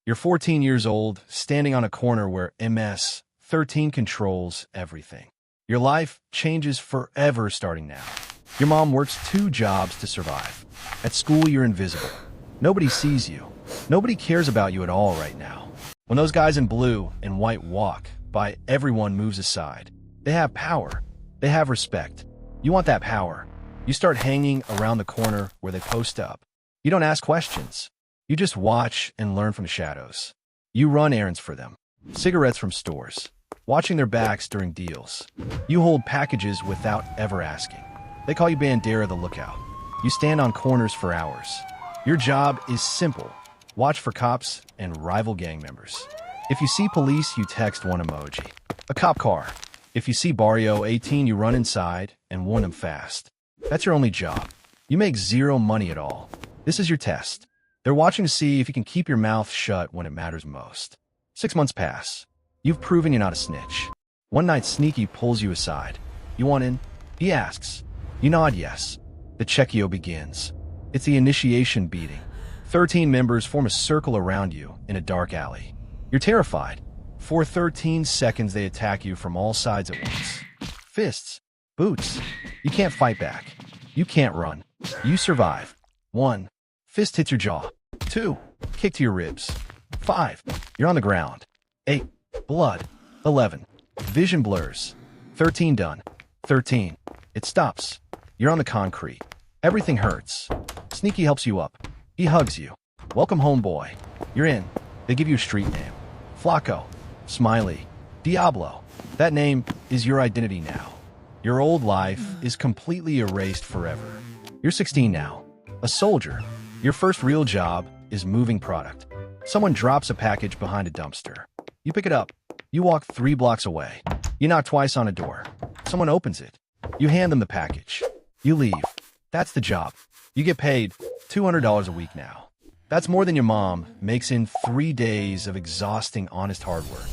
You're 14 years old, standing on a corner where MS-13 controls everything. Your life changes forever starting now. Your mom works 2 jobs to survive. At school, you're invisible. Nobody sees you. Nobody cares about you at all right now. When those guys in blue and white walk by, everyone moves aside. They have power. They have respect. You want that power. You start hanging around the corner where they post up. You don't ask questions. You just watch and learn from the shadows. You run errands for them. Cigarettes from stores. Watching their backs during deals. You hold packages without ever asking. They call you Bandera the Lookout. You stand on corners for hours. Your job is simple. Watch for cops and rival gang members. If you see police, you text one emoji. A cop car. If you see Barrio 18, you run inside and warn them fast. That's your only job. You make 0 money at all. This is your test. They're watching to see if you can keep your mouth shut when it matters most. 6 months pass. You've proven you're not a snitch. One night, Sneaky pulls you aside. You want in? He asks. You nod yes. The Checkio begins. It's the initiation beating. 13 members form a circle around you in a dark alley. You're terrified. For 13 seconds, they attack you from all sides at once. Fists. Boots. You can't fight back. You can't run. You survive. 1. Fist hits your jaw. 2. Kick to your ribs. 5. You're on the ground. 8. Blood. 11. Vision blurs. 13 done. 13. It stops. You're on the concrete. Everything hurts. Sneaky helps you up. He hugs you. Welcome home, boy. You're in. They give you a street name. Flaco. Smiley. Diablo. That name is your identity now. Your old life is completely erased forever. You're 16 now. A soldier. Your first real job is moving product. Someone drops a package behind a dumpster. You pick it up. You walk 3 blocks away. You knock twice on a door. Someone opens it. You hand them the package. You leave. That's the job. You get paid $200 a week now. That's more than your mom makes in 3 days of exhausting, honest hard work.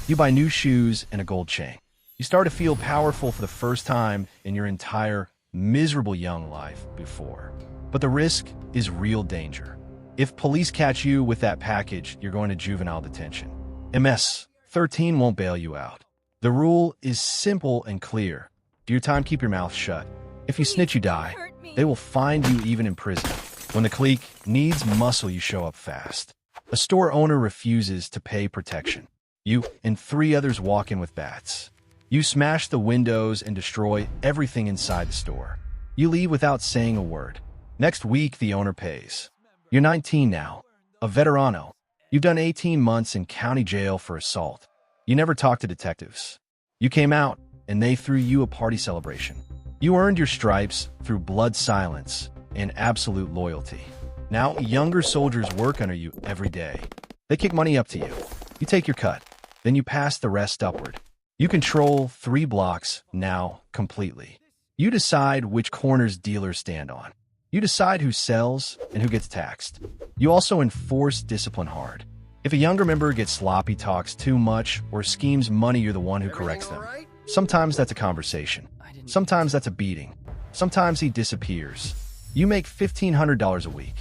You buy new shoes and a gold chain. You start to feel powerful for the first time in your entire miserable young life before. But the risk is real danger. If police catch you with that package, you're going to juvenile detention. MS-13 won't bail you out. The rule is simple and clear. Do your time, keep your mouth shut. If you snitch, you die. They will find you even in prison. When the clique needs muscle, you show up fast. A store owner refuses to pay protection. You and 3 others walk in with bats. You smash the windows and destroy everything inside the store. You leave without saying a word. Next week, the owner pays. You're 19 now, a veterano. You've done 18 months in county jail for assault. You never talked to detectives. You came out, and they threw you a party celebration. You earned your stripes through blood silence and absolute loyalty. Now, younger soldiers work under you every day. They kick money up to you. You take your cut. Then you pass the rest upward. You control 3 blocks now completely. You decide which corners dealers stand on. You decide who sells and who gets taxed. You also enforce discipline hard. If a younger member gets sloppy, talks too much, or schemes money, you're the one who corrects them. Sometimes that's a conversation. Sometimes that's a beating. Sometimes he disappears. You make $1,500 a week.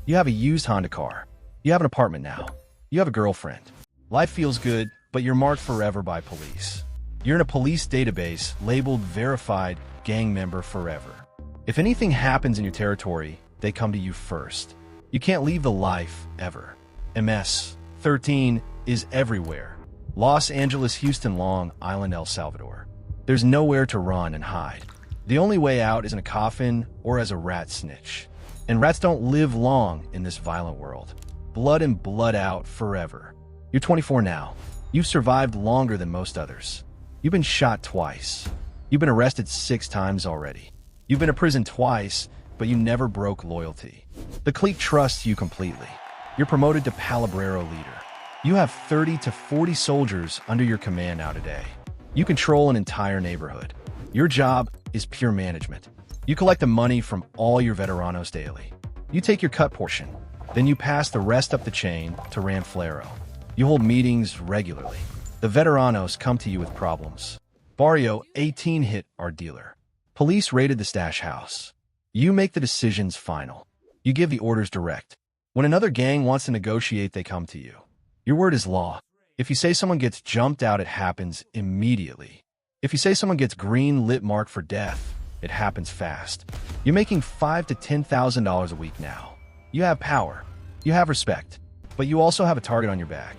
You have a used Honda car. You have an apartment now. You have a girlfriend. Life feels good, but you're marked forever by police. You're in a police database labeled verified gang member forever. If anything happens in your territory, they come to you first. You can't leave the life ever. MS-13 is everywhere. Los Angeles, Houston, Long Island, El Salvador. There's nowhere to run and hide. The only way out is in a coffin or as a rat snitch. And rats don't live long in this violent world. Blood in, blood out forever. You're 24 now. You've survived longer than most others. You've been shot twice. You've been arrested 6 times already. You've been to prison twice, but you never broke loyalty. The clique trusts you completely. You're promoted to Palabrero leader. You have 30 to 40 soldiers under your command now today. You control an entire neighborhood. Your job is pure management. You collect the money from all your veteranos daily. You take your cut portion. Then you pass the rest up the chain to Ranflero. You hold meetings regularly. The veteranos come to you with problems. Barrio 18 hit our dealer. Police raided the stash house. You make the decisions final. You give the orders direct. When another gang wants to negotiate, they come to you. Your word is law. If you say someone gets jumped out, it happens immediately. If you say someone gets green lit marked for death, it happens fast. You're making $5,000 to $10,000 a week now. You have power. You have respect. But you also have a target on your back.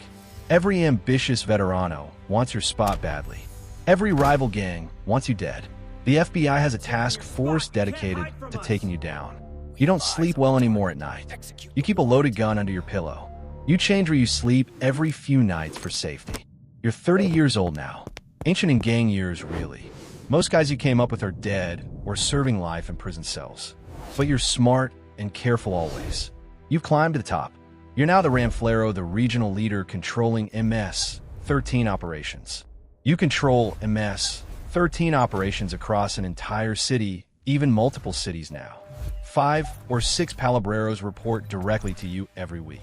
Every ambitious veterano wants your spot badly. Every rival gang wants you dead. The FBI has a task force dedicated to taking you down. You don't sleep well anymore at night. You keep a loaded gun under your pillow. You change where you sleep every few nights for safety. You're 30 years old now. Ancient in gang years, really. Most guys you came up with are dead or serving life in prison cells. But you're smart and careful always. You've climbed to the top. You're now the Ramflero, the regional leader controlling MS-13 operations. You control MS-13 operations across an entire city, even multiple cities now. 5 or 6 palabreros report directly to you every week.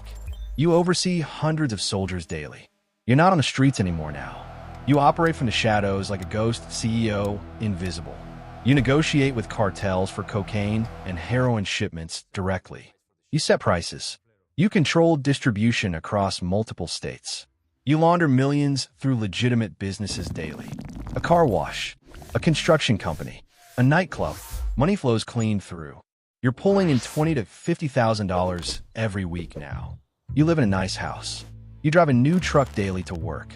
You oversee hundreds of soldiers daily. You're not on the streets anymore now. You operate from the shadows like a ghost CEO, invisible. You negotiate with cartels for cocaine and heroin shipments directly. You set prices. You control distribution across multiple states. You launder millions through legitimate businesses daily. A car wash, a construction company, a nightclub. Money flows clean through. You're pulling in $20,000 to $50,000 every week now. You live in a nice house. You drive a new truck daily to work.